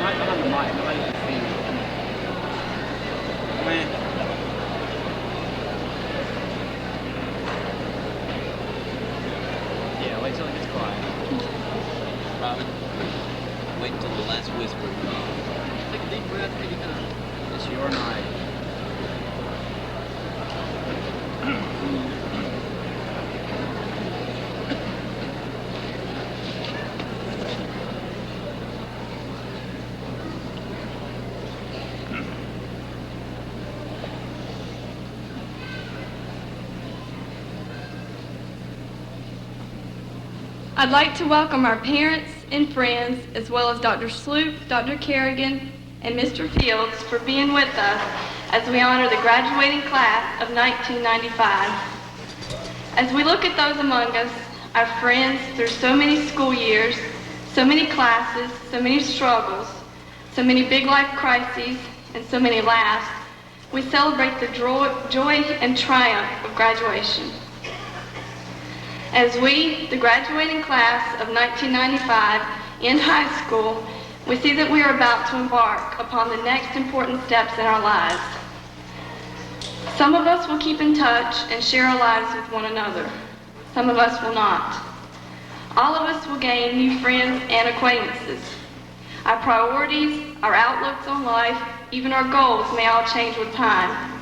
right behind the mic. Nobody can see you. Man. Yeah, wait till it gets quiet. Robin, wait until the last whisper. Take a deep breath, take it down. It's your night. I'd like to welcome our parents and friends, as well as Dr. Sloop, Dr. Kerrigan, and Mr. Fields for being with us as we honor the graduating class of 1995. As we look at those among us, our friends through so many school years, so many classes, so many struggles, so many big life crises, and so many laughs, we celebrate the joy and triumph of graduation. As we, the graduating class of 1995, end high school, we see that we are about to embark upon the next important steps in our lives. Some of us will keep in touch and share our lives with one another. Some of us will not. All of us will gain new friends and acquaintances. Our priorities, our outlooks on life, even our goals may all change with time.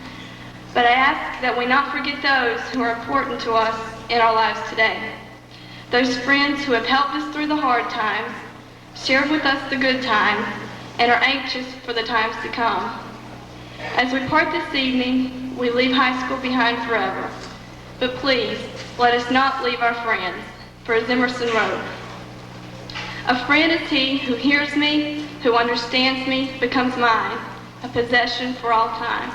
But I ask that we not forget those who are important to us in our lives today. Those friends who have helped us through the hard times, shared with us the good times, and are anxious for the times to come. As we part this evening, we leave high school behind forever. But please, let us not leave our friends, for as Emerson wrote, "A friend is he who hears me, who understands me, becomes mine, a possession for all time."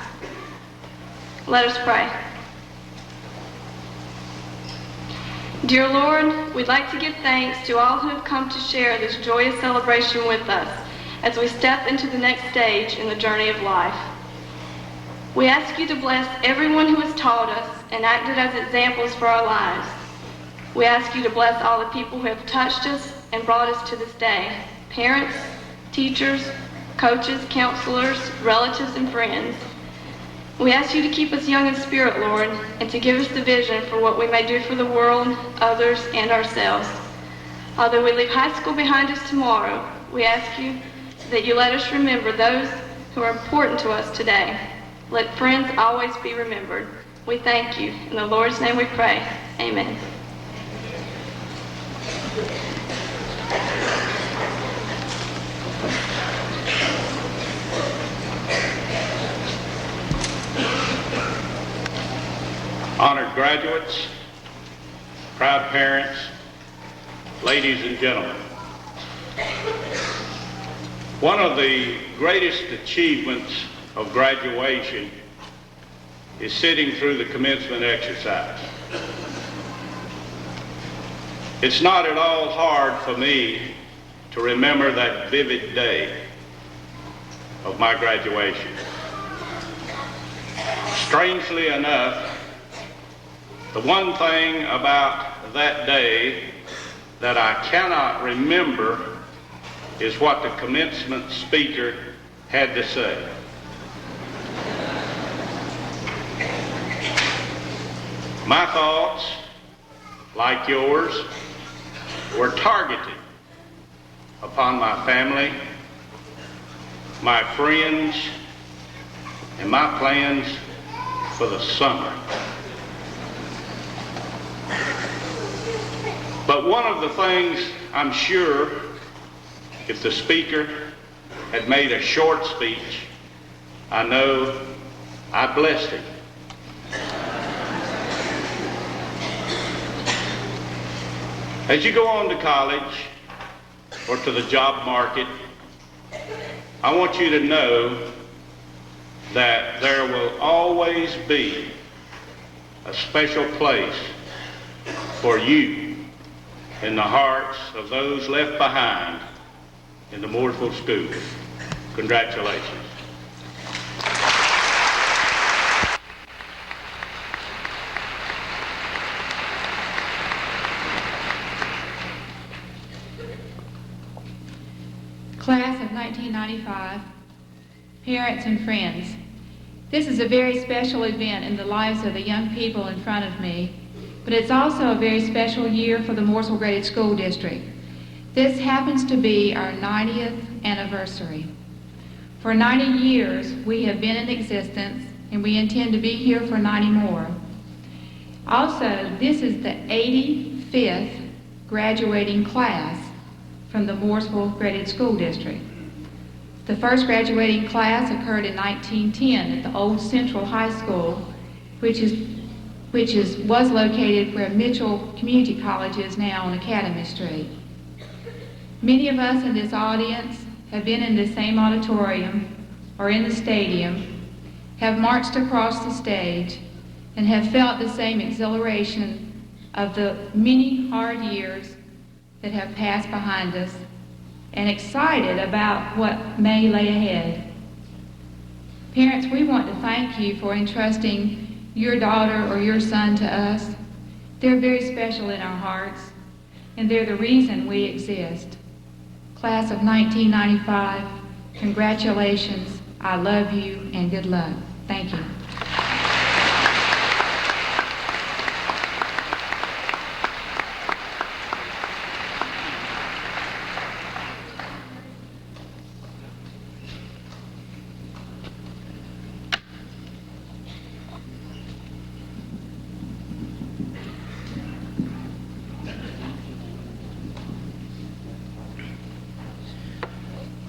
Let us pray. Dear Lord, we'd like to give thanks to all who have come to share this joyous celebration with us as we step into the next stage in the journey of life. We ask you to bless everyone who has taught us and acted as examples for our lives. We ask you to bless all the people who have touched us and brought us to this day, parents, teachers, coaches, counselors, relatives, and friends. We ask you to keep us young in spirit, Lord, and to give us the vision for what we may do for the world, others, and ourselves. Although we leave high school behind us tomorrow, we ask you that you let us remember those who are important to us today. Let friends always be remembered. We thank you. In the Lord's name we pray. Amen. Honored graduates, proud parents, ladies and gentlemen. One of the greatest achievements of graduation is sitting through the commencement exercise. It's not at all hard for me to remember that vivid day of my graduation. Strangely enough, the one thing about that day that I cannot remember is what the commencement speaker had to say. My thoughts, like yours, were targeted upon my family, my friends, and my plans for the summer. But one of the things I'm sure, if the speaker had made a short speech, I know I blessed him. As you go on to college or to the job market, I want you to know that there will always be a special place for you in the hearts of those left behind in the Mooresville School. Congratulations. Class of 1995, parents and friends, this is a very special event in the lives of the young people in front of me, but it's also a very special year for the Mooresville Graded School District. This happens to be our 90th anniversary. For 90 years, we have been in existence, and we intend to be here for 90 more. Also, this is the 85th graduating class from the Mooresville Graded School District. The first graduating class occurred in 1910 at the old Central High School, which was located where Mitchell Community College is now on Academy Street. Many of us in this audience have been in the same auditorium or in the stadium, have marched across the stage, and have felt the same exhilaration of the many hard years that have passed behind us, and excited about what may lay ahead. Parents, we want to thank you for entrusting your daughter or your son to us. They're very special in our hearts, and they're the reason we exist. Class of 1995, congratulations, I love you, and good luck. Thank you.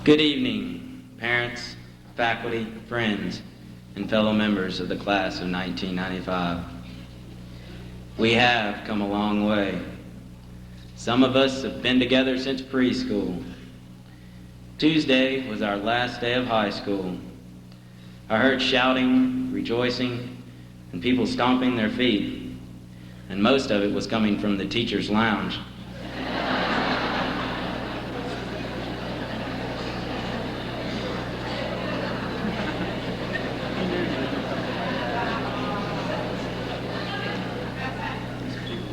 Good evening, parents, faculty, friends, and fellow members of the class of 1995. We have come a long way. Some of us have been together since preschool. Tuesday was our last day of high school. I heard shouting, rejoicing, and people stomping their feet, and most of it was coming from the teacher's lounge.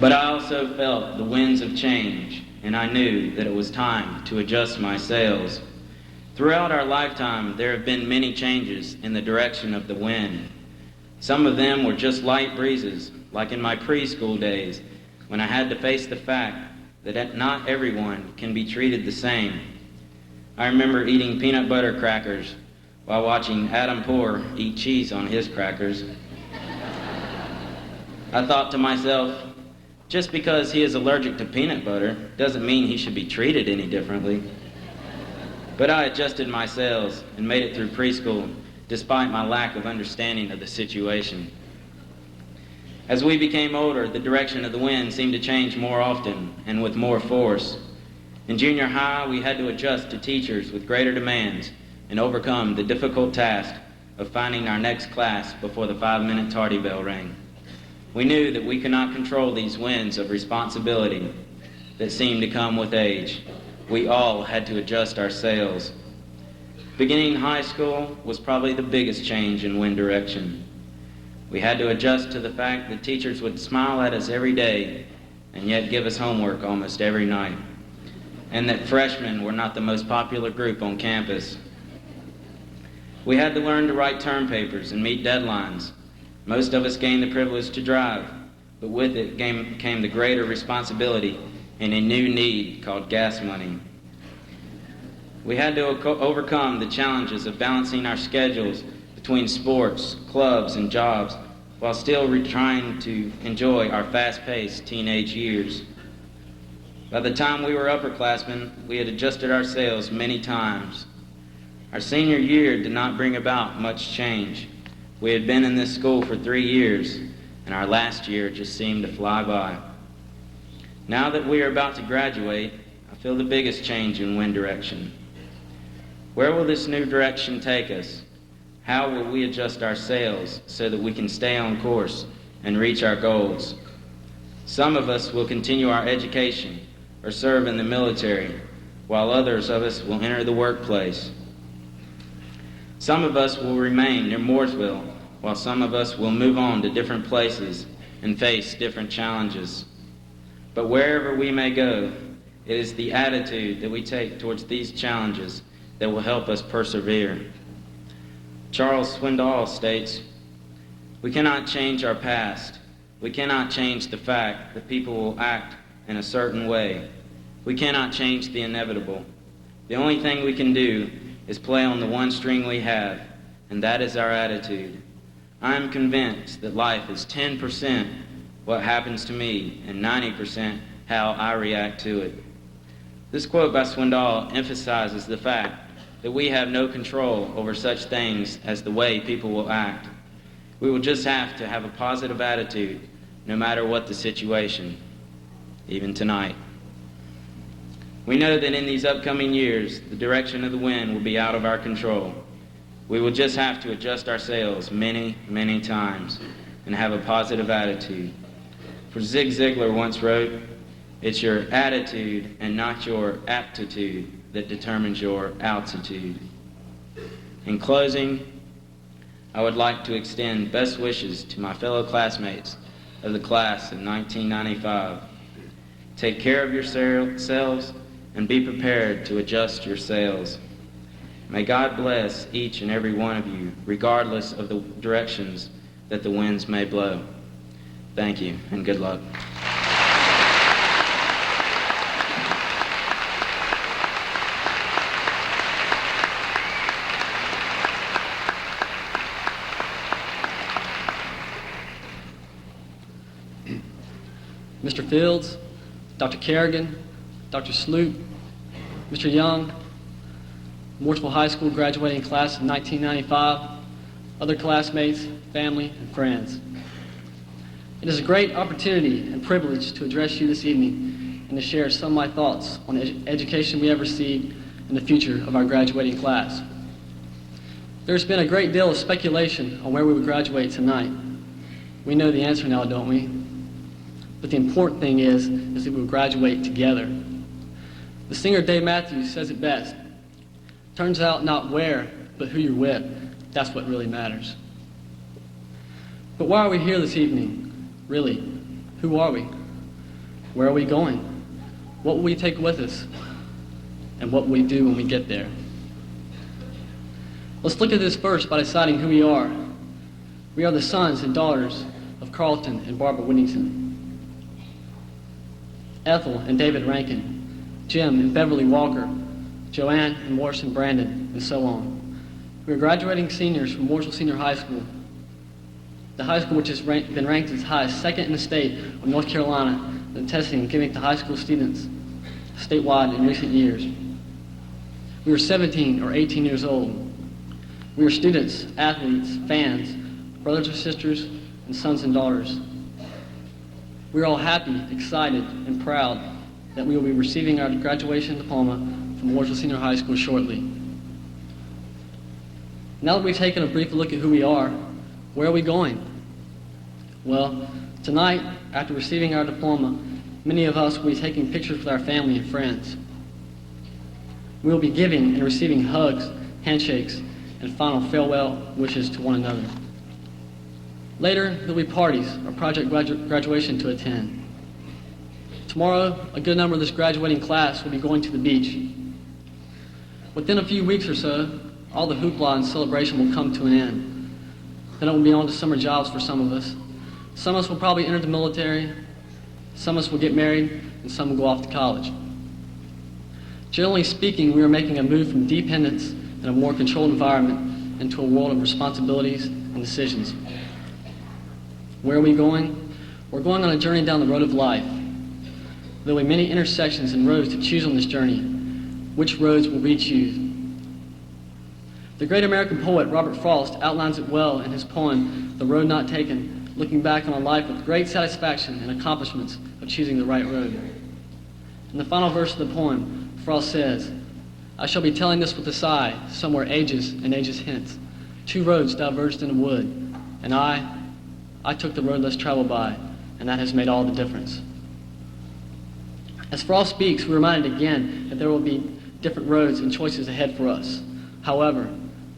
But I also felt the winds of change, and I knew that it was time to adjust my sails. Throughout our lifetime, there have been many changes in the direction of the wind. Some of them were just light breezes, like in my preschool days, when I had to face the fact that not everyone can be treated the same. I remember eating peanut butter crackers while watching Adam Poor eat cheese on his crackers. I thought to myself, just because he is allergic to peanut butter doesn't mean he should be treated any differently. But I adjusted my sails and made it through preschool despite my lack of understanding of the situation. As we became older, the direction of the wind seemed to change more often and with more force. In junior high, we had to adjust to teachers with greater demands and overcome the difficult task of finding our next class before the 5-minute tardy bell rang. We knew that we could not control these winds of responsibility that seemed to come with age. We all had to adjust our sails. Beginning high school was probably the biggest change in wind direction. We had to adjust to the fact that teachers would smile at us every day and yet give us homework almost every night, and that freshmen were not the most popular group on campus. We had to learn to write term papers and meet deadlines. Most of us gained the privilege to drive, but with it came the greater responsibility and a new need called gas money. We had to overcome the challenges of balancing our schedules between sports, clubs, and jobs while still trying to enjoy our fast-paced teenage years. By the time we were upperclassmen, we had adjusted our sails many times. Our senior year did not bring about much change. We had been in this school for 3 years, and our last year just seemed to fly by. Now that we are about to graduate, I feel the biggest change in wind direction. Where will this new direction take us? How will we adjust our sails so that we can stay on course and reach our goals? Some of us will continue our education or serve in the military, while others of us will enter the workplace. Some of us will remain near Mooresville, while some of us will move on to different places and face different challenges. But wherever we may go, it is the attitude that we take towards these challenges that will help us persevere. Charles Swindoll states, "We cannot change our past. We cannot change the fact that people will act in a certain way. We cannot change the inevitable. The only thing we can do is play on the one string we have, and that is our attitude. I am convinced that life is 10% what happens to me and 90% how I react to it." This quote by Swindoll emphasizes the fact that we have no control over such things as the way people will act. We will just have to have a positive attitude no matter what the situation, even tonight. We know that in these upcoming years, the direction of the wind will be out of our control. We will just have to adjust our sails many, many times and have a positive attitude. For Zig Ziglar once wrote, "It's your attitude and not your aptitude that determines your altitude." In closing, I would like to extend best wishes to my fellow classmates of the class of 1995. Take care of yourselves and be prepared to adjust your sails. May God bless each and every one of you, regardless of the directions that the winds may blow. Thank you, and good luck. Mr. Fields, Dr. Kerrigan, Dr. Sloop, Mr. Young, Mooresville High School graduating class of 1995, other classmates, family, and friends. It is a great opportunity and privilege to address you this evening and to share some of my thoughts on the education we have received and the future of our graduating class. There's been a great deal of speculation on where we would graduate tonight. We know the answer now, don't we? But the important thing is that we will graduate together. The singer Dave Matthews says it best. Turns out not where, but who you're with. That's what really matters. But why are we here this evening? Really, who are we? Where are we going? What will we take with us? And what will we do when we get there? Let's look at this first by deciding who we are. We are the sons and daughters of Carlton and Barbara Whittington, Ethel and David Rankin, Jim and Beverly Walker, Joanne and Morrison Brandon, and so on. We are graduating seniors from Mooresville Senior High School, the high school which has been ranked as high as second in the state of North Carolina in testing given to high school students statewide in recent years. We are 17 or 18 years old. We are students, athletes, fans, brothers or sisters, and sons and daughters. We are all happy, excited, and proud that we will be receiving our graduation diploma from Mooresville Senior High School shortly. Now that we've taken a brief look at who we are, where are we going? Well, tonight, after receiving our diploma, many of us will be taking pictures with our family and friends. We will be giving and receiving hugs, handshakes, and final farewell wishes to one another. Later, there will be parties or project graduation to attend. Tomorrow, a good number of this graduating class will be going to the beach. Within a few weeks or so, all the hoopla and celebration will come to an end. Then it will be on to summer jobs for some of us. Some of us will probably enter the military, some of us will get married, and some will go off to college. Generally speaking, we are making a move from dependence and a more controlled environment into a world of responsibilities and decisions. Where are we going? We're going on a journey down the road of life. There will be many intersections and roads to choose on this journey. Which roads will we choose? The great American poet Robert Frost outlines it well in his poem, The Road Not Taken, looking back on a life with great satisfaction and accomplishments of choosing the right road. In the final verse of the poem, Frost says, "I shall be telling this with a sigh, somewhere ages and ages hence. Two roads diverged in a wood, and I took the road less traveled by, and that has made all the difference." As Frost speaks, we're reminded again that there will be different roads and choices ahead for us. However,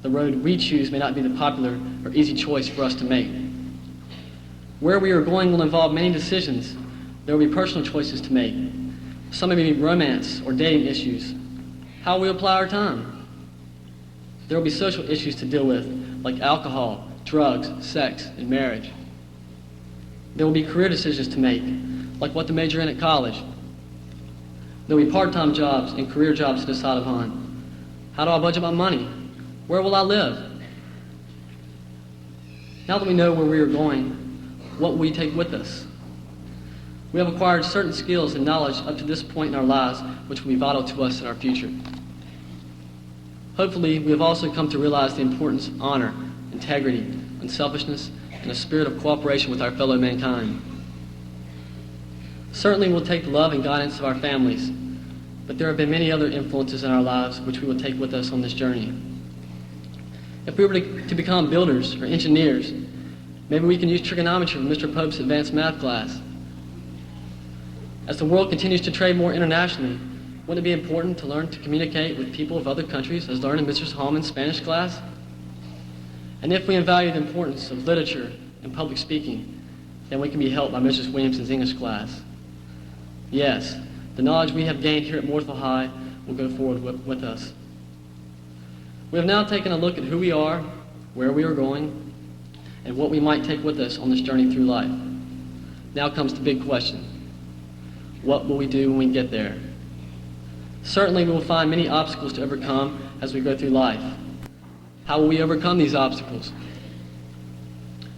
the road we choose may not be the popular or easy choice for us to make. Where we are going will involve many decisions. There will be personal choices to make. Some may be romance or dating issues. How we apply our time, There will be social issues to deal with, like alcohol, drugs, sex, and marriage. There will be career decisions to make, like what to major in at college. There will be part-time jobs and career jobs to decide upon. How do I budget my money? Where will I live? Now that we know where we are going, what will we take with us? We have acquired certain skills and knowledge up to this point in our lives which will be vital to us in our future. Hopefully, we have also come to realize the importance of honor, integrity, unselfishness, and a spirit of cooperation with our fellow mankind. Certainly, we'll take the love and guidance of our families, but there have been many other influences in our lives which we will take with us on this journey. If we were to become builders or engineers, maybe we can use trigonometry from Mr. Pope's advanced math class. As the world continues to trade more internationally, wouldn't it be important to learn to communicate with people of other countries as learned in Mrs. Hallman's Spanish class? And if we value the importance of literature and public speaking, then we can be helped by Mrs. Williamson's English class. Yes, the knowledge we have gained here at Mooresville High will go forward with us. We have now taken a look at who we are, where we are going, and what we might take with us on this journey through life. Now comes the big question. What will we do when we get there? Certainly we will find many obstacles to overcome as we go through life. How will we overcome these obstacles?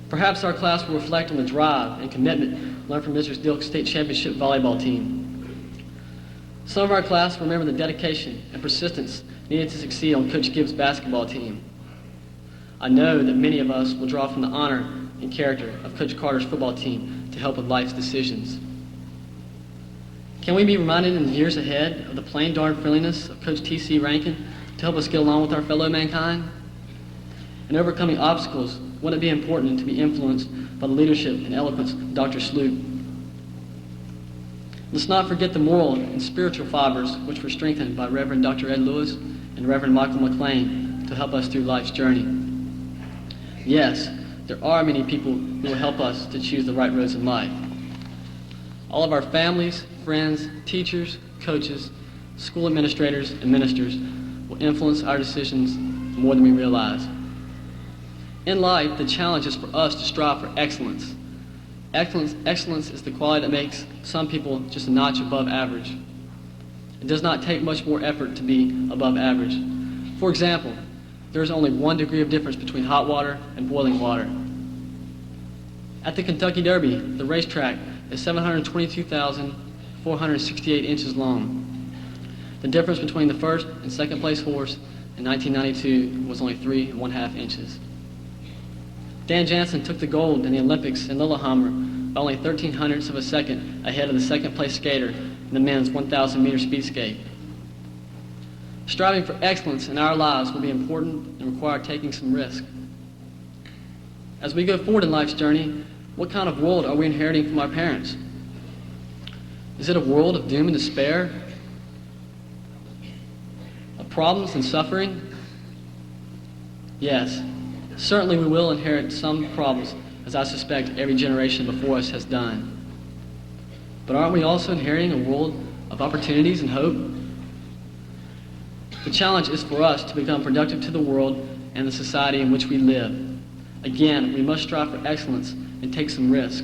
Perhaps our class will reflect on the drive and commitment learned from Mrs. Dilk's state championship volleyball team. Some of our class will remember the dedication and persistence needed to succeed on Coach Gibbs' basketball team. I know that many of us will draw from the honor and character of Coach Carter's football team to help with life's decisions. Can we be reminded in the years ahead of the plain darn friendliness of Coach T.C. Rankin to help us get along with our fellow mankind? In overcoming obstacles, wouldn't it be important to be influenced by the leadership and eloquence of Dr. Sloop? Let's not forget the moral and spiritual fibers which were strengthened by Reverend Dr. Ed Lewis and Reverend Michael McLean to help us through life's journey. Yes, there are many people who will help us to choose the right roads in life. All of our families, friends, teachers, coaches, school administrators, and ministers will influence our decisions more than we realize. In life, the challenge is for us to strive for excellence. Excellence is the quality that makes some people just a notch above average. It does not take much more effort to be above average. For example, there is only 1 degree of difference between hot water and boiling water. At the Kentucky Derby, the racetrack is 722,468 inches long. The difference between the first and second place horse in 1992 was only 3 1/2 inches. Dan Jansen took the gold in the Olympics in Lillehammer by only 0.13 of a second ahead of the second place skater in the men's 1,000 meter speed skate. Striving for excellence in our lives will be important and require taking some risk. As we go forward in life's journey, what kind of world are we inheriting from our parents? Is it a world of doom and despair? Of problems and suffering? Yes, certainly we will inherit some problems, as I suspect every generation before us has done. But aren't we also inheriting a world of opportunities and hope? The challenge is for us to become productive to the world and the society in which we live. Again, we must strive for excellence and take some risk.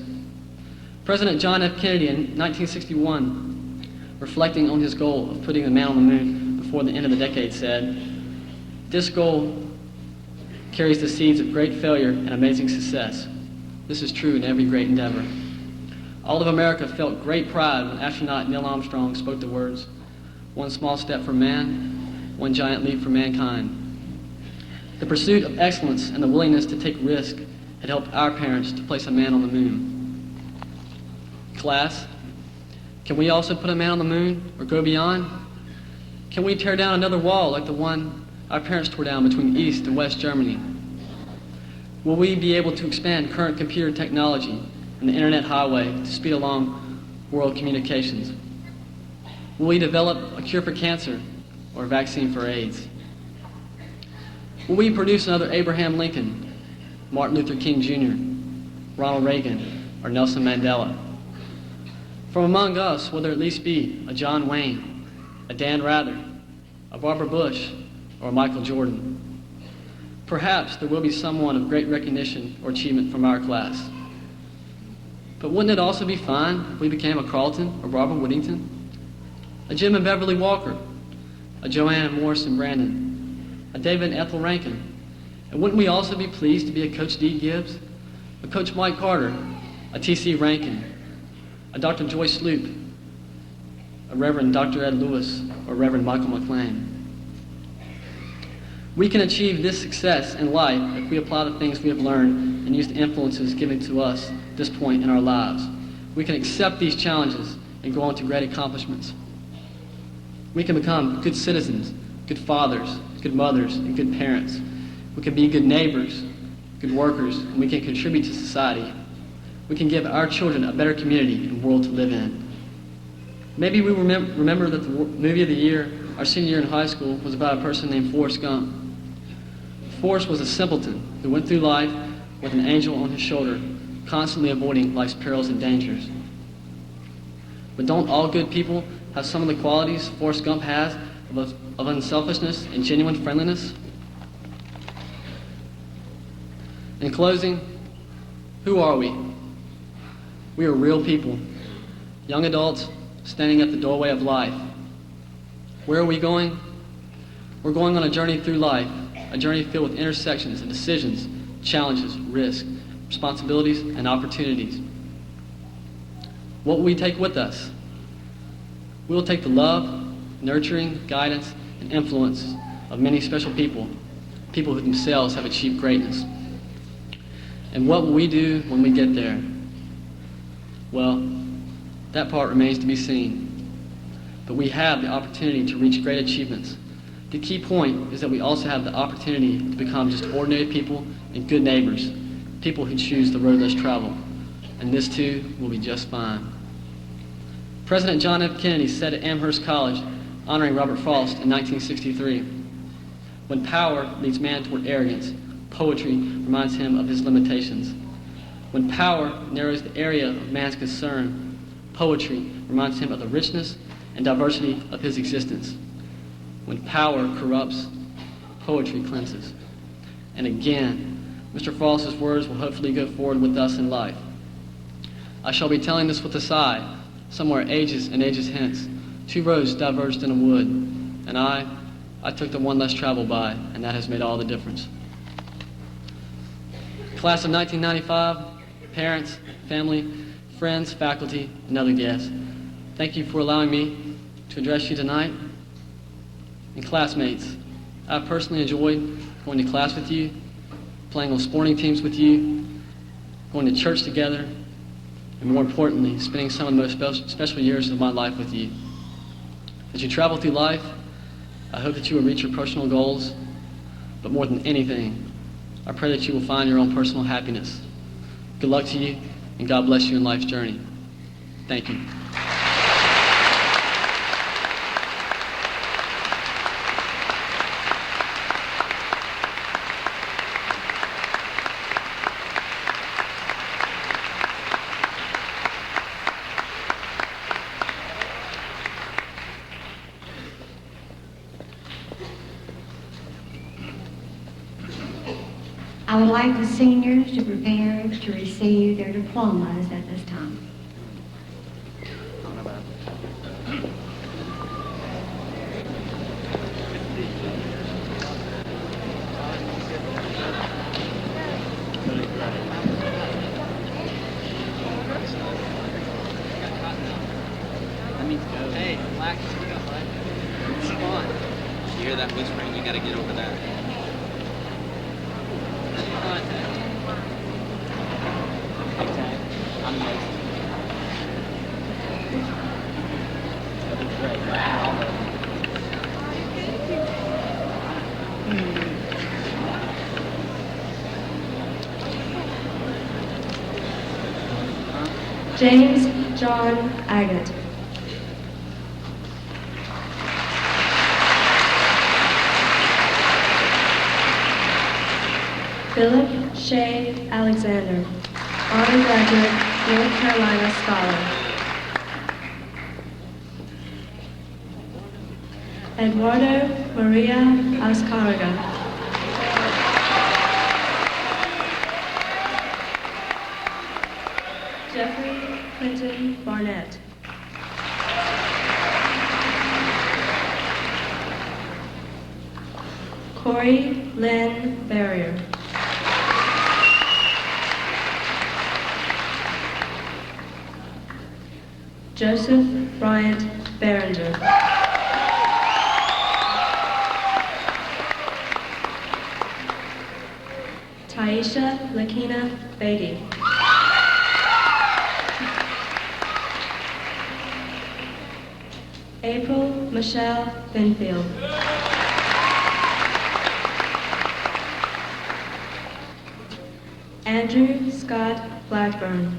President John F. Kennedy in 1961, reflecting on his goal of putting the man on the moon before the end of the decade, said, "This goal carries the seeds of great failure and amazing success. This is true in every great endeavor." All of America felt great pride when astronaut Neil Armstrong spoke the words, "One small step for man, one giant leap for mankind." The pursuit of excellence and the willingness to take risk had helped our parents to place a man on the moon. Class, can we also put a man on the moon or go beyond? Can we tear down another wall like the one our parents tore down between East and West Germany? Will we be able to expand current computer technology and the internet highway to speed along world communications? Will we develop a cure for cancer or a vaccine for AIDS? Will we produce another Abraham Lincoln, Martin Luther King Jr., Ronald Reagan, or Nelson Mandela? From among us, will there at least be a John Wayne, a Dan Rather, a Barbara Bush, or a Michael Jordan? Perhaps there will be someone of great recognition or achievement from our class. But wouldn't it also be fine if we became a Carlton or Barbara Whittington, a Jim and Beverly Walker, a Joanne and Morris and Brandon, a David and Ethel Rankin? And wouldn't we also be pleased to be a Coach D. Gibbs, a Coach Mike Carter, a T.C. Rankin, a Dr. Joyce Loop, a Reverend Dr. Ed Lewis, or Reverend Michael McLean? We can achieve this success in life if we apply the things we have learned and use the influences given to us at this point in our lives. We can accept these challenges and go on to great accomplishments. We can become good citizens, good fathers, good mothers, and good parents. We can be good neighbors, good workers, and we can contribute to society. We can give our children a better community and world to live in. Maybe we remember that the movie of the year, our senior year in high school, was about a person named Forrest Gump. Forrest was a simpleton who went through life with an angel on his shoulder, constantly avoiding life's perils and dangers. But don't all good people have some of the qualities Forrest Gump has of unselfishness and genuine friendliness? In closing, who are we? We are real people, young adults standing at the doorway of life. Where are we going? We're going on a journey through life, a journey filled with intersections and decisions, challenges, risks, responsibilities, and opportunities. What will we take with us? We will take the love, nurturing, guidance, and influence of many special people, people who themselves have achieved greatness. And what will we do when we get there? Well, that part remains to be seen. But we have the opportunity to reach great achievements. The key point is that we also have the opportunity to become just ordinary people and good neighbors, people who choose the road less traveled. And this too will be just fine. President John F. Kennedy said at Amherst College, honoring Robert Frost in 1963, "When power leads man toward arrogance, poetry reminds him of his limitations. When power narrows the area of man's concern, poetry reminds him of the richness and diversity of his existence. When power corrupts, poetry cleanses." And again, Mr. Frost's words will hopefully go forward with us in life. I shall be telling this with a sigh, somewhere ages and ages hence. Two roads diverged in a wood, and I took the one less traveled by, and that has made all the difference. Class of 1995, parents, family, friends, faculty, and other guests, thank you for allowing me to address you tonight. And classmates, I've personally enjoyed going to class with you, playing on sporting teams with you, going to church together, and more importantly, spending some of the most special years of my life with you. As you travel through life, I hope that you will reach your personal goals, but more than anything, I pray that you will find your own personal happiness. Good luck to you, and God bless you in life's journey. Thank you. I would like the seniors to prepare to receive their diplomas at this time. Hey, relax. Come on. You hear that whispering? You gotta get over that. James John Agate. Philip Shea Alexander, honor graduate, North Carolina scholar. Eduardo Maria Azcárraga. Barnett. Corey Lynn Barrier. Joseph Bryant Behringer. Taisha Lakina Beatty. April Michelle Benfield. Andrew Scott Blackburn.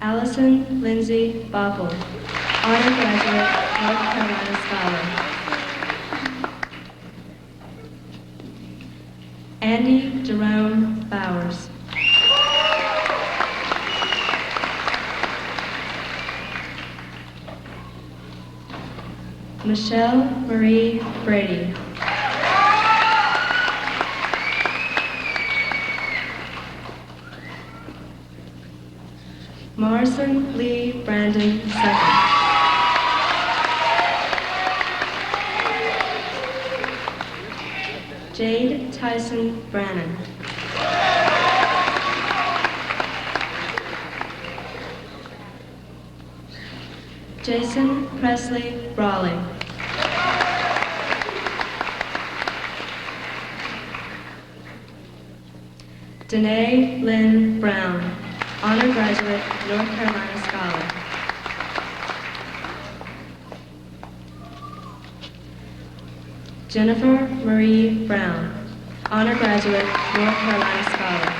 Allison Lindsay Boppel, honor graduate, North Carolina Scholar. Andy Jerome Bowers. Michelle Marie Brady. Morrison Lee Brandon II. Jade Tyson Brannon. Jason Presley Brawley. Danae Lynn Brown, honor graduate, North Carolina Scholar. Jennifer Marie Brown, honor graduate, North Carolina Scholar.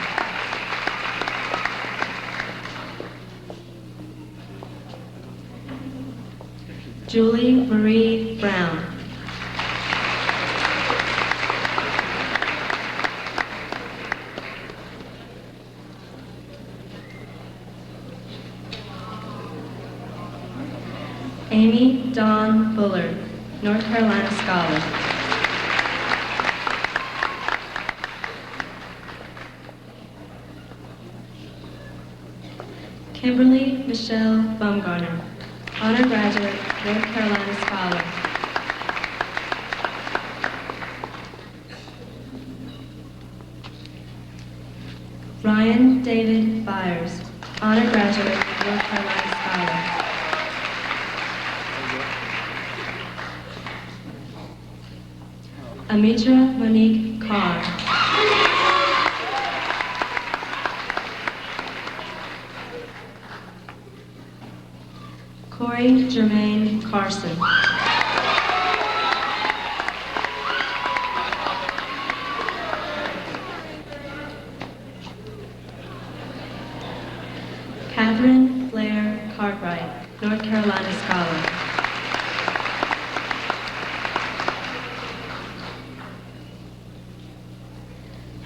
Julie Marie Brown. Amy Dawn Bullard, North Carolina Scholar. Kimberly Michelle Baumgartner, honor graduate, North Carolina Scholar. Ryan David Byers, honor graduate, North Carolina Scholar. Amitra Monique Carr. Corey Jermaine Carson. Catherine Blair Cartwright, North Carolina Scholar.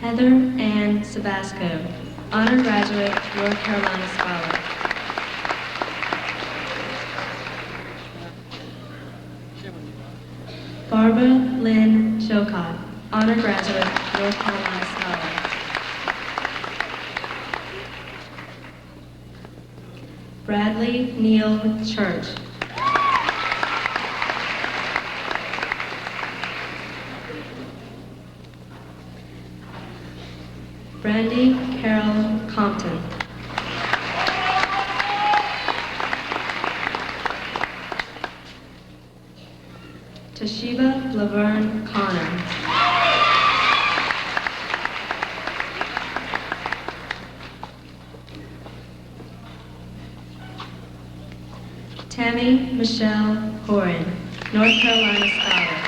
Heather Ann Sabasco, honor graduate, North Carolina Scholar. Barbara Lynn Chilcott, honor graduate, North Carolina Scholar. Bradley Neal Church. Brandy Carol Compton. Toshiba Laverne Connor. Tammy Michelle Horan, North Carolina Scholar.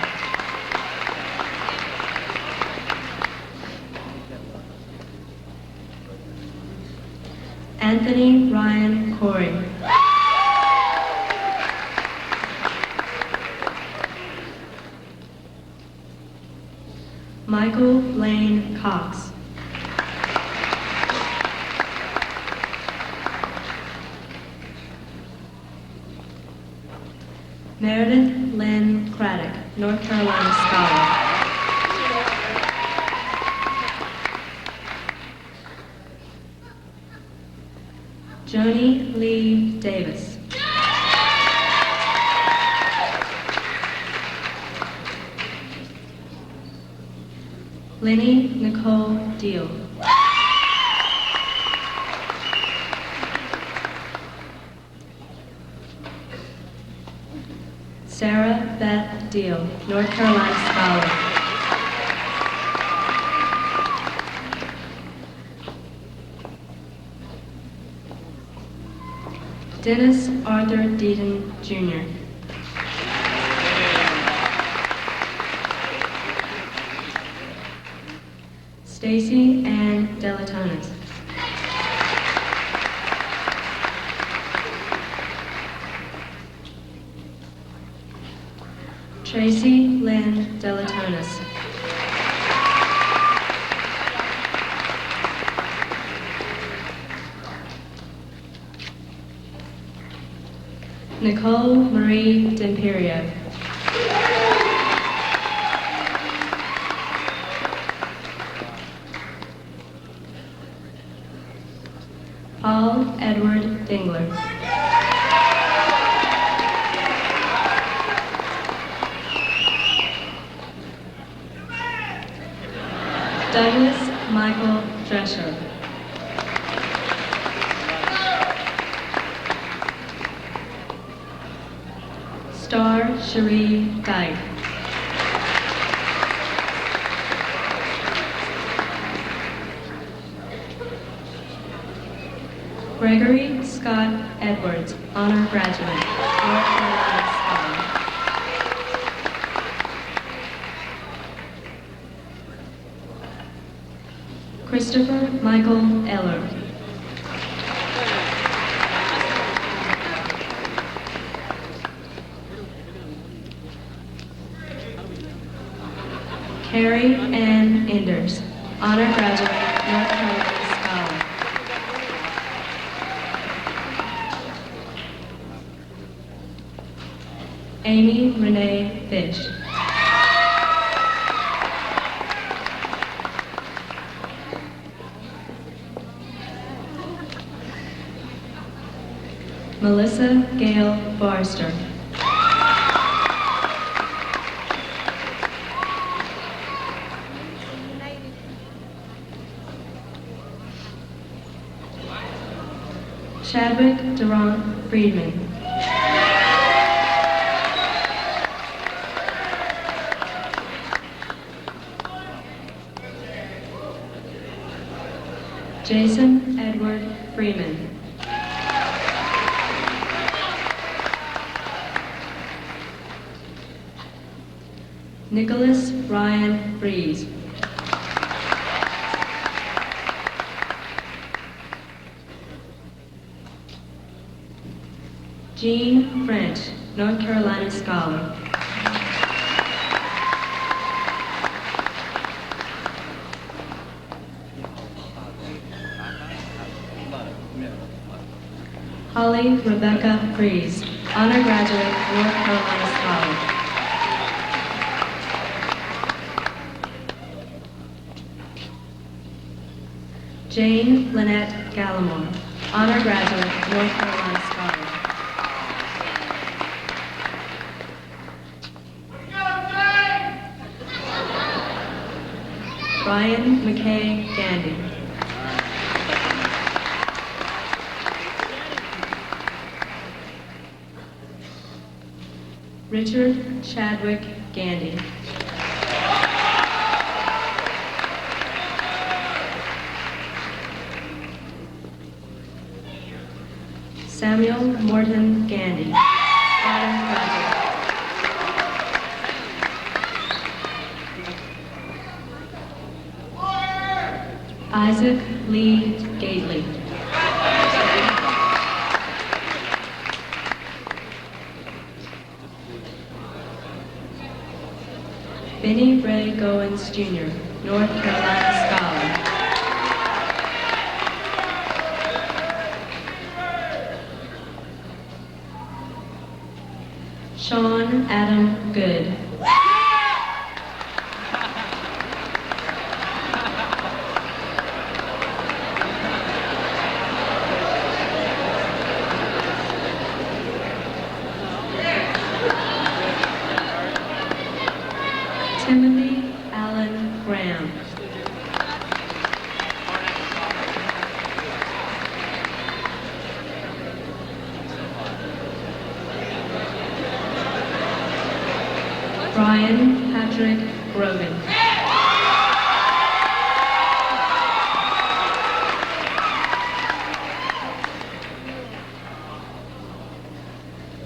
Anthony Ryan Corey. Michael Lane Cox. Meredith Lynn Craddock, North Carolina Scholar. Joni Lee Davis. Lenny Nicole Deal. Sarah Beth Deal, North Carolina Scholar. Dennis Arthur Deaton, Jr. Stacy Ann Delatonis. Tracy Lynn Delatonis. Nicole Marie D'Imperio. Paul Edward Dingler. Douglas Michael Drescher. Star Cherie Dyke. Gregory Scott Edwards, honor graduate, North Carolina Scholar. Christopher Michael Eller. Carrie Ann Enders, honor graduate, North Carolina Scholar. Amy Renee Fish. Melissa Gail Barster. Chadwick Durant Friedman. Jason Edward Freeman. Nicholas Ryan Breeze. Jean French, North Carolina Scholar. Holly Rebecca Freeze, honor graduate, North Carolina Scholar. Jane Lynette Gallimore, honor graduate, North Carolina Scholar. Brian McKay Gandy. Richard Chadwick Gandy. Samuel Morton Gandy, honor graduate. Isaac Lee Gately. Benny Ray Goins Jr., North Carolina Scholar. Sean Adam Good. Timothy Allen Graham. Brian Patrick Grogan.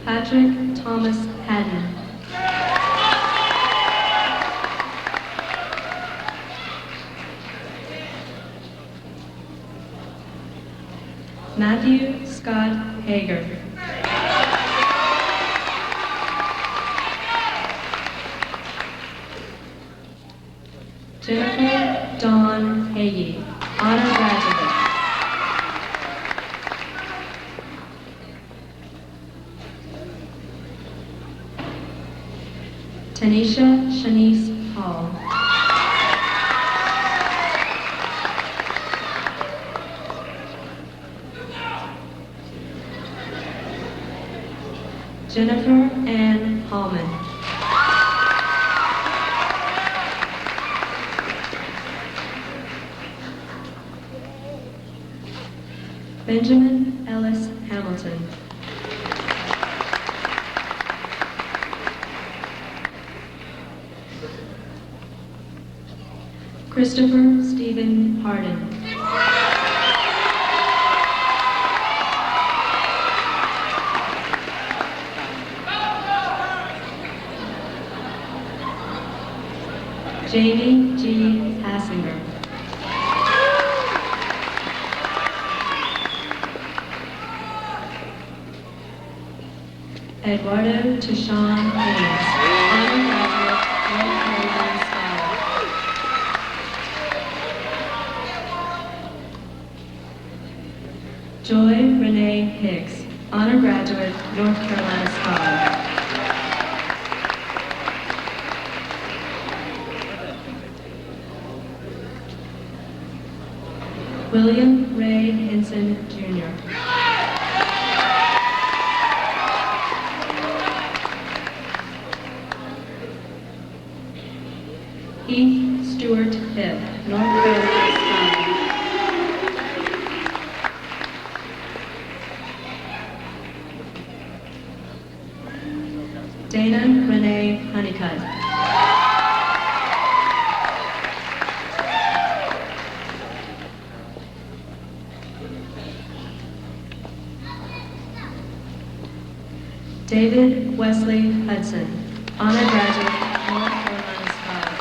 Patrick Thomas Haddon. Matthew Scott Hager. Jennifer Dawn Hagee, honor graduate. Tanisha Shanice Hall. Jennifer Ann Hallman. Benjamin Ellis Hamilton. Christopher Stephen Hardin. Jamie G. Hassinger. Eduardo Tashawn Haynes, honor graduate, North Carolina Scholar. Joy Renee Hicks, honor graduate, North Carolina Scholar. William Ray Henson, Jr. Heath Stewart Hipp, North Carolina Scholar. Dana Renee Honeycutt. David Wesley Hudson, honor graduate, North Carolina Scholar.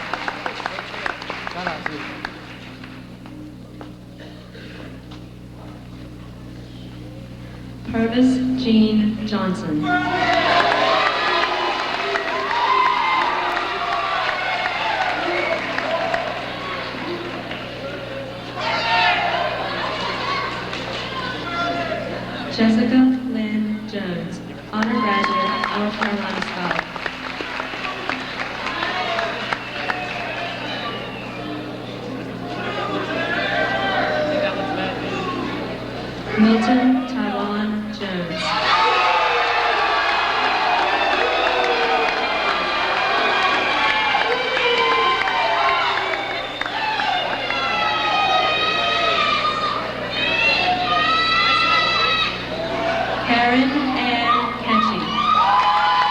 Purvis Jean Johnson. Jessica Lynn Jones, honor graduate, North Carolina Scholar. Milton Taiwan Jones. Karen Ann Ketchy.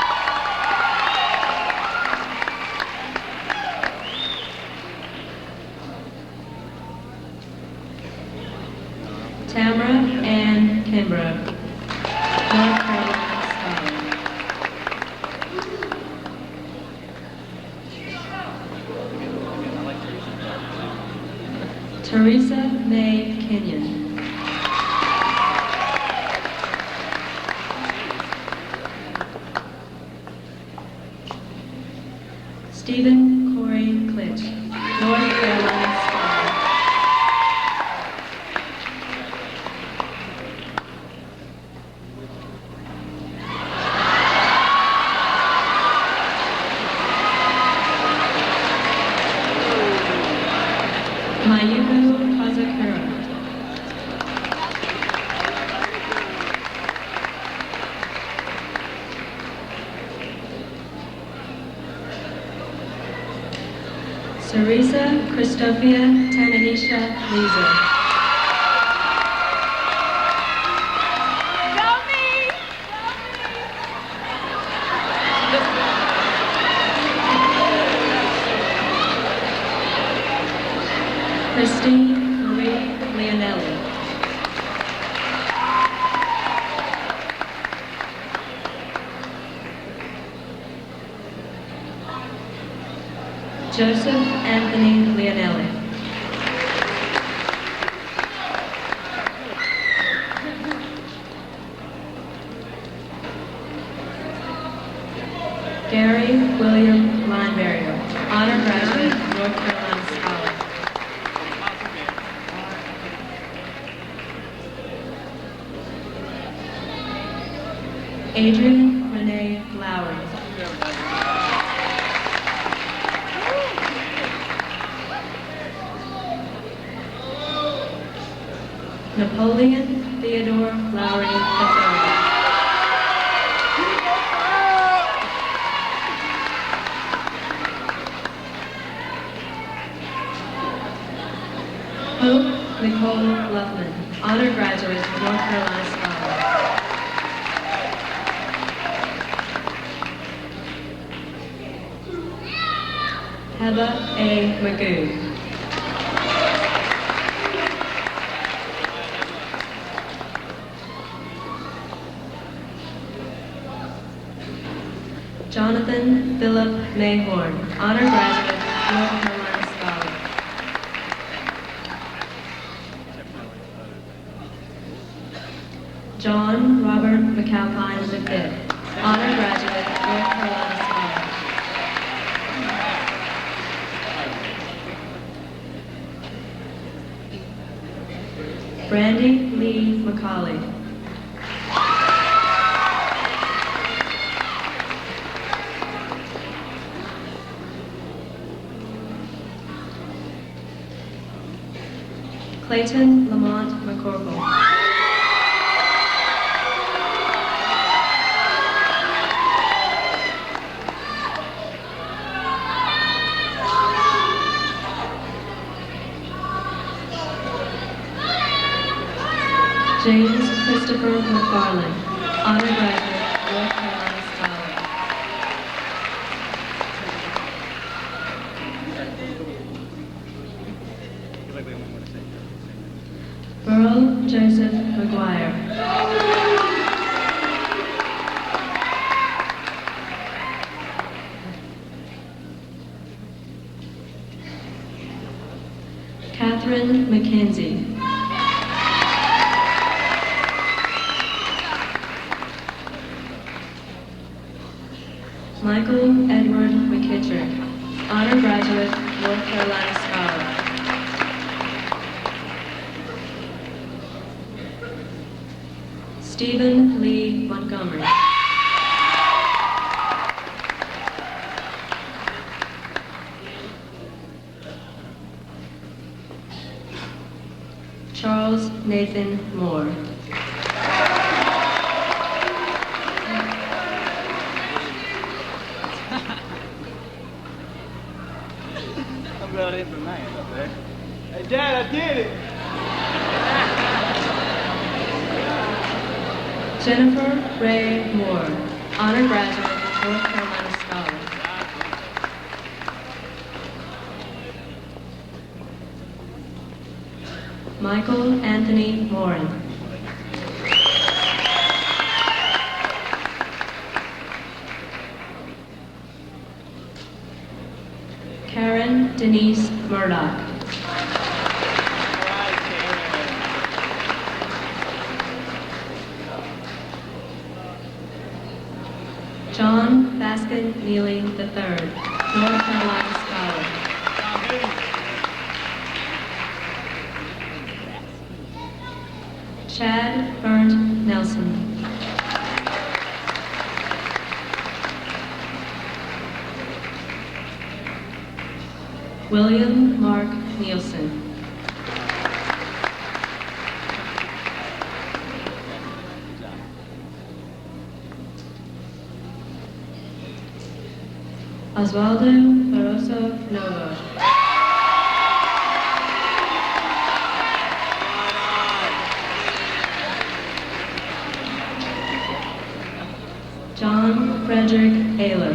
Tamara Ann Kimbrough, North Carolina Scholar. Teresa May Kenyon. Stephen Corey Klitsch, North Carolina Scholar. Mayuko Kazakura. Cerisa Christophia Tananisha Leeser. Christine Marie Leonelli. Joseph Anthony Leonelli. Gary William Lineberrier, honor graduate, North Carolina Scholar. Adrian Renee Lowry. Napoleon Theodore Lowry III. Hope Nicole Luffman, honor graduate, North Carolina Scholar. Heba A. Magoo. Jonathan Philip Mayhorn, honor graduate, North Carolina Scholar. John Robert McAlpine V, honor graduate, North Carolina Scholar. Brandy Lee McCauley. Clayton Lamont McCorkle. James Christopher McFarland, honor graduate, North Carolina Scholar. Burl Joseph McGuire. Catherine McKenzie. Michael Edward McKittrick, honor graduate, North Carolina Scholar. Stephen Lee Montgomery. Charles Nathan Moore. I'm going in for mine up there. Hey, Dad, I did it! Jennifer Ray Moore, honor graduate, North Carolina Scholar. Michael Anthony Morin. Karen Denise Murdoch. John Baskin Neely III, North Carolina Scholar. Chad Bernd Nelson. William Mark Nielsen. Oswaldo Barroso Novo. John Frederick Ayler.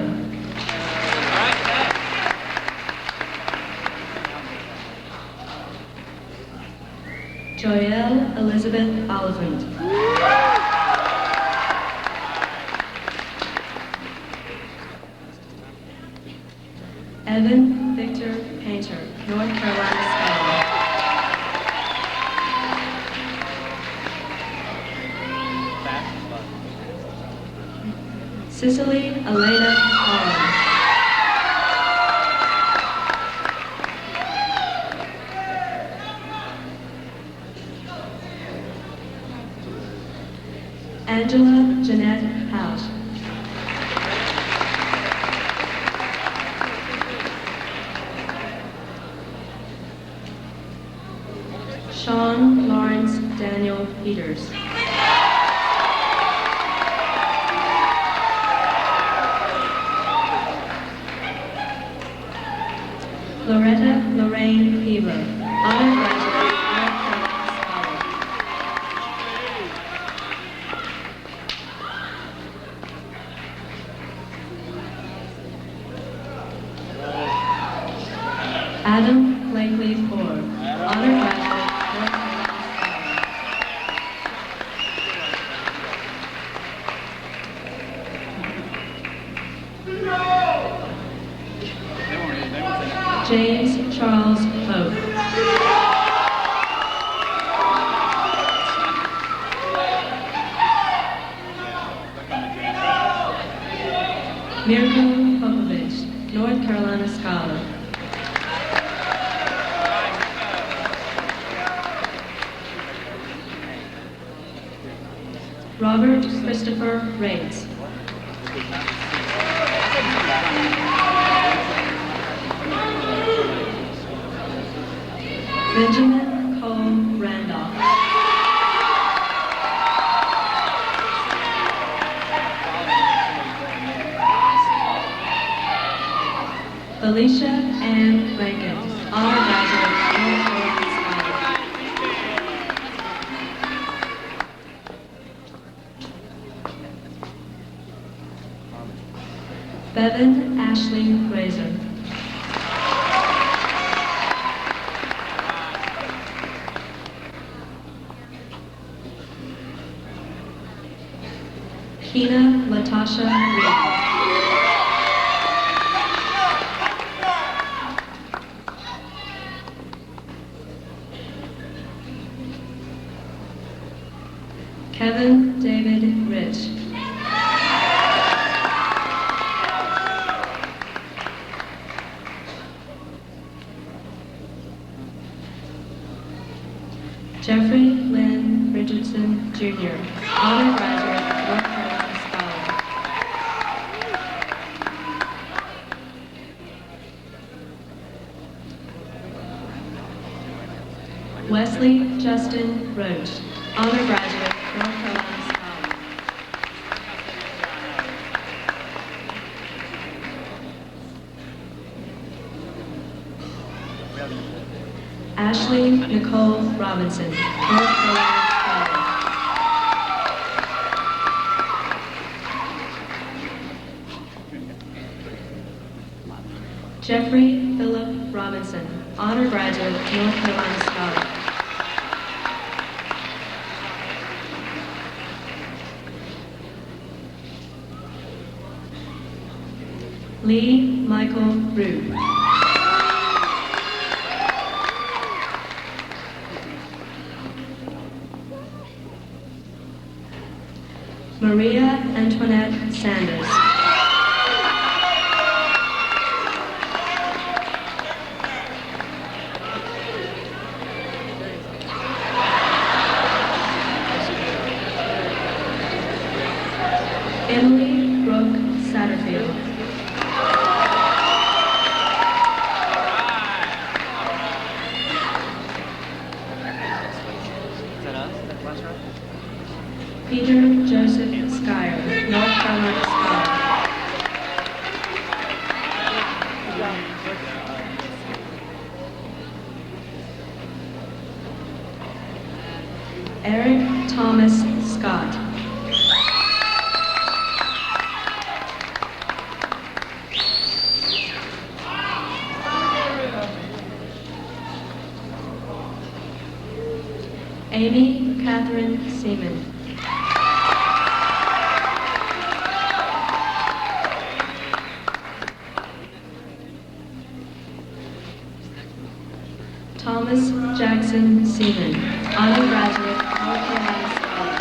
Joelle Elizabeth Oliphant. Evan Victor Painter, North Carolina Scholar. Cicely Elena Collins. Angela Jeanette House. Sean Lawrence Daniel Peters. Loretta Lorraine Piva, honor graduate, North Carolina Scholar. Adam Blakely Ford, honor graduate, North Carolina Scholar. James Charles Pope. Mirko Popovich, North Carolina Scholar. Robert Christopher Rates. Benjamin Cole Randolph. Felicia Ann Rankin, honor graduate, North Carolina Scholar. Bevan Ashley Grazer. Kina Latasha Reed. Kevin David Rich. Jeffrey Lynn Richardson Jr., honor graduate, North Carolina Scholar. Wesley Justin Roach, honor graduate, North Carolina Scholar. Ashley Nicole Robinson, North Carolina Scholar. Jeffrey Philip Robinson, honor graduate, North Carolina Scholar. Lee Michael Root. Maria Antoinette Sanders. Emily Brooke Satterfield. Peter Joseph Schuyler, North Carolina Scholar. Thomas Scott. Amy Catherine Seaman. Thomas Jackson Seaman, honor graduate, North Carolina Scholar.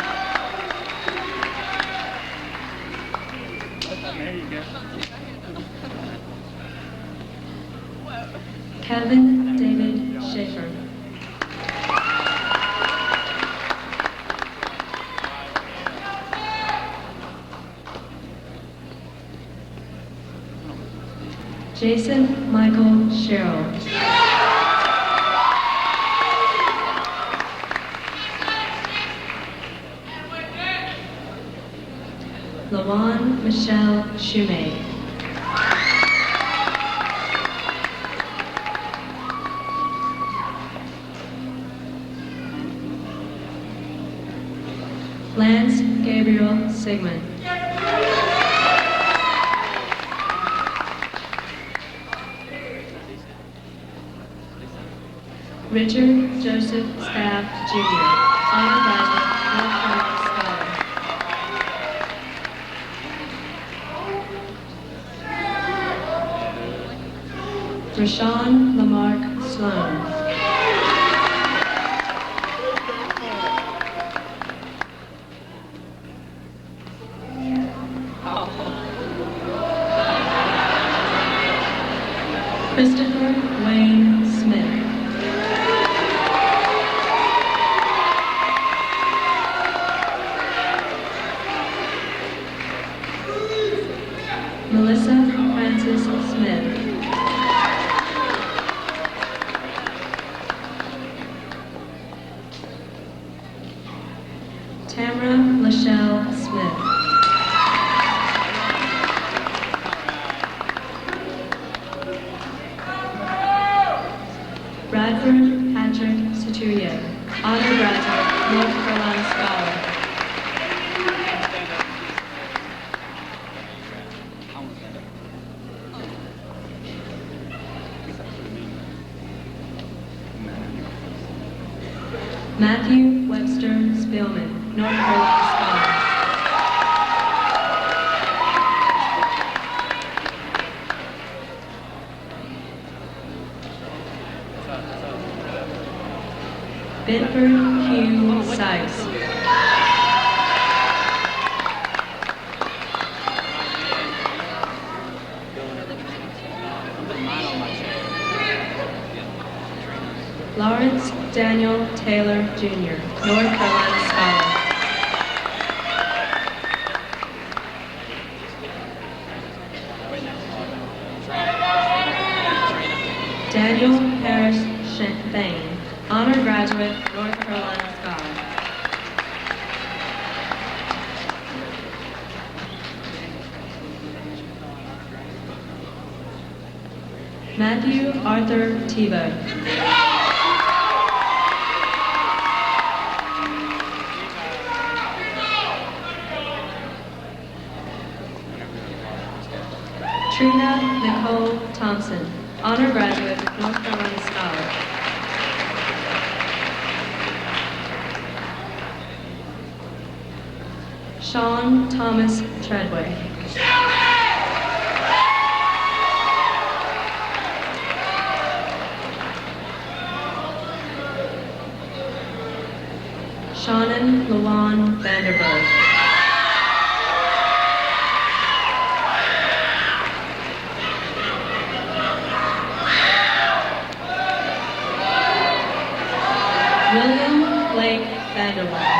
Kevin David Schaefer. Jason Michael Sherrill. Lawan Michelle Shumay. Lance Gabriel Sigmund. Richard Joseph Staff, Jr., honor graduate, North Carolina Scholar. Rashawn Lamarck Sloan. Christopher Wayne Smith. Melissa Francis Smith. Tamara Lachelle Smith. Bradford Patrick Soturio, honor graduate, North Carolina Scholar. Matthew Webster Spielman, North Carolina Scholar. Bedford Hugh Sykes. Lawrence Daniel Taylor, Jr., North Carolina Scholar. Daniel Harris Thane, honor graduate, North Carolina Scholar. Matthew Arthur Tebow. Trina Nicole Thompson, honor graduate, North Carolina Scholar. Sean Thomas Treadway. Shannon Lawan Vanderberg. William Blake Vanderwall.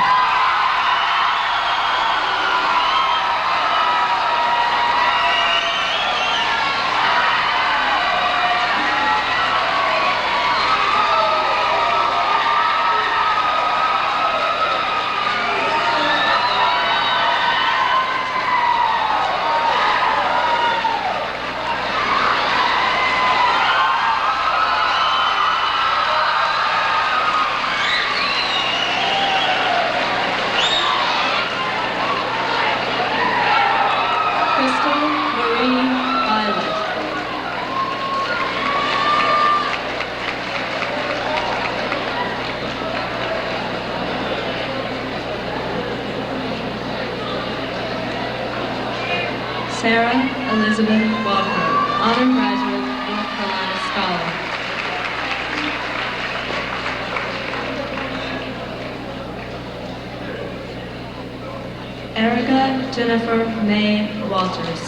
honor graduate, North Carolina Scholar. Erica Jennifer May Walters.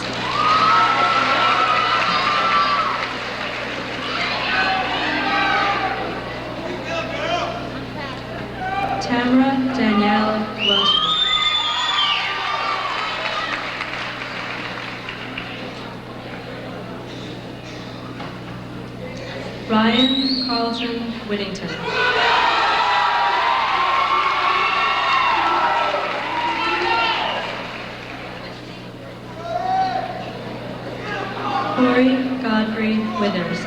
Tamara Danielle Welshman. Ryan Carlton Whittington. Corey Godfrey Withers.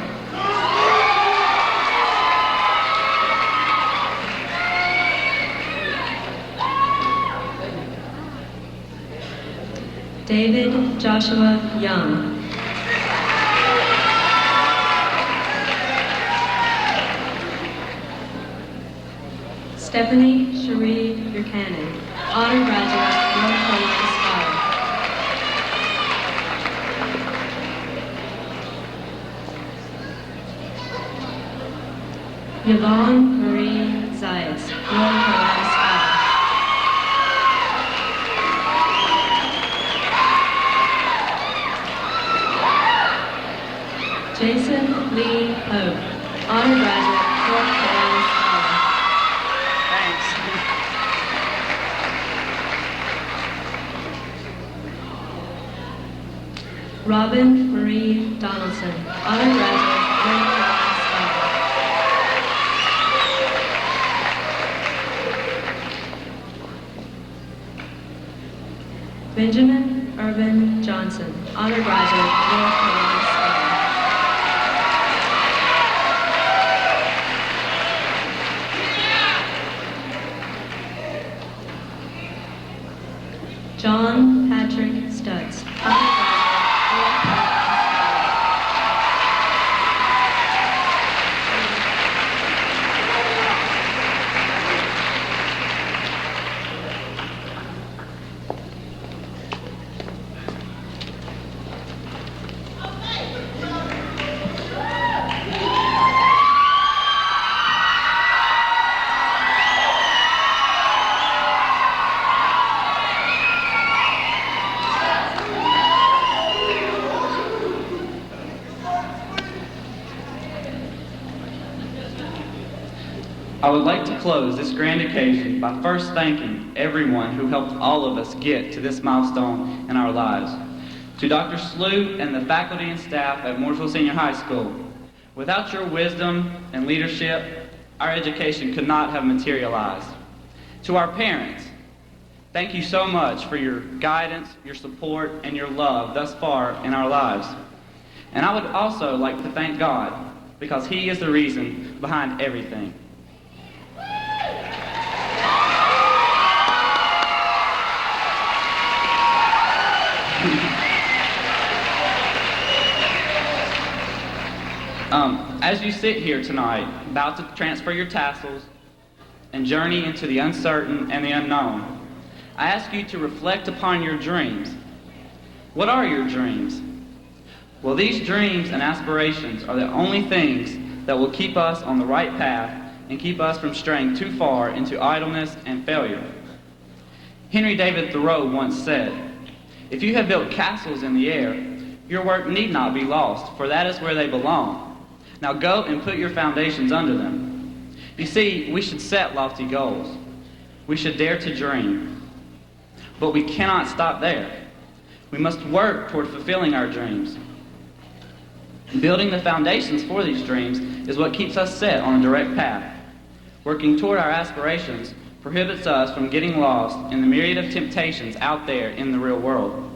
David Joshua Young. Stephanie Cherie Buchanan, honor graduate, North Carolina Scholar. Yvonne Marie Zayas, North Carolina Scholar. Jason Lee Pope, honor graduate, North Carolina Scholar. Thanks. Robin Marie Donaldson, honor graduate, North Carolina Scholar. Benjamin Urban Johnson, honor graduate, North Carolina Scholar. John Patrick Stutz, honor graduate, North Carolina I would like to close this grand occasion by first thanking everyone who helped all of us get to this milestone in our lives. To Dr. Sloop and the faculty and staff at Mooresville Senior High School, without your wisdom and leadership, our education could not have materialized. To our parents, thank you so much for your guidance, your support, and your love thus far in our lives. And I would also like to thank God, because He is the reason behind everything. As you sit here tonight, about to transfer your tassels and journey into the uncertain and the unknown, I ask you to reflect upon your dreams. What are your dreams? Well, these dreams and aspirations are the only things that will keep us on the right path and keep us from straying too far into idleness and failure. Henry David Thoreau once said, "If you have built castles in the air, your work need not be lost, for that is where they belong. Now go and put your foundations under them." You see, we should set lofty goals. We should dare to dream. But we cannot stop there. We must work toward fulfilling our dreams. Building the foundations for these dreams is what keeps us set on a direct path. Working toward our aspirations prohibits us from getting lost in the myriad of temptations out there in the real world.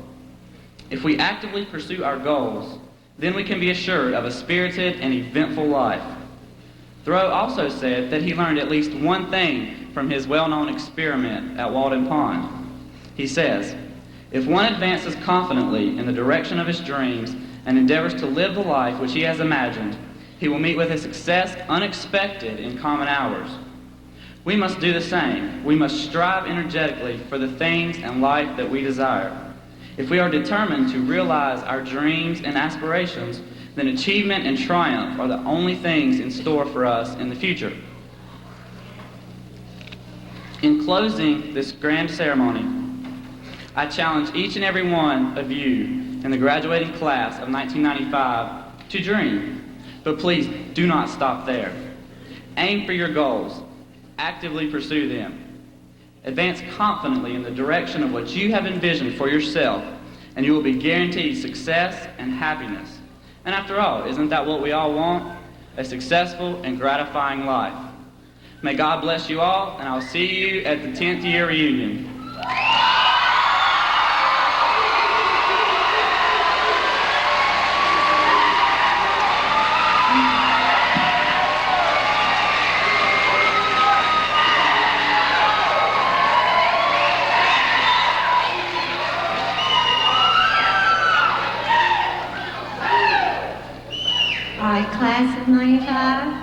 If we actively pursue our goals, then we can be assured of a spirited and eventful life. Thoreau also said that he learned at least one thing from his well-known experiment at Walden Pond. He says, "If one advances confidently in the direction of his dreams and endeavors to live the life which he has imagined, he will meet with a success unexpected in common hours. We must do the same. We must strive energetically for the things and life that we desire. If we are determined to realize our dreams and aspirations, then achievement and triumph are the only things in store for us in the future. In closing this grand ceremony, I challenge each and every one of you in the graduating class of 1995 to dream, but please do not stop there. Aim for your goals. Actively pursue them. Advance confidently in the direction of what you have envisioned for yourself, and you will be guaranteed success and happiness. And after all, isn't that what we all want? A successful and gratifying life. May God bless you all, and I'll see you at the 10th year reunion. All right, class of 95.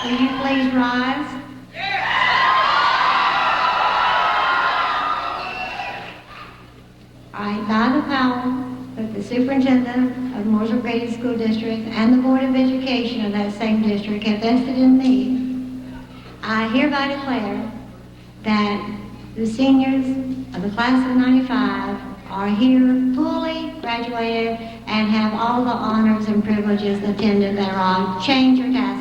Will you please rise? I, by the power of the superintendent of Mooresville Graded School District and the Board of Education of that same district have vested in me, I hereby declare that the seniors of the class of 95 are here fully graduated and have all the honors and privileges attendant thereon. Change your task.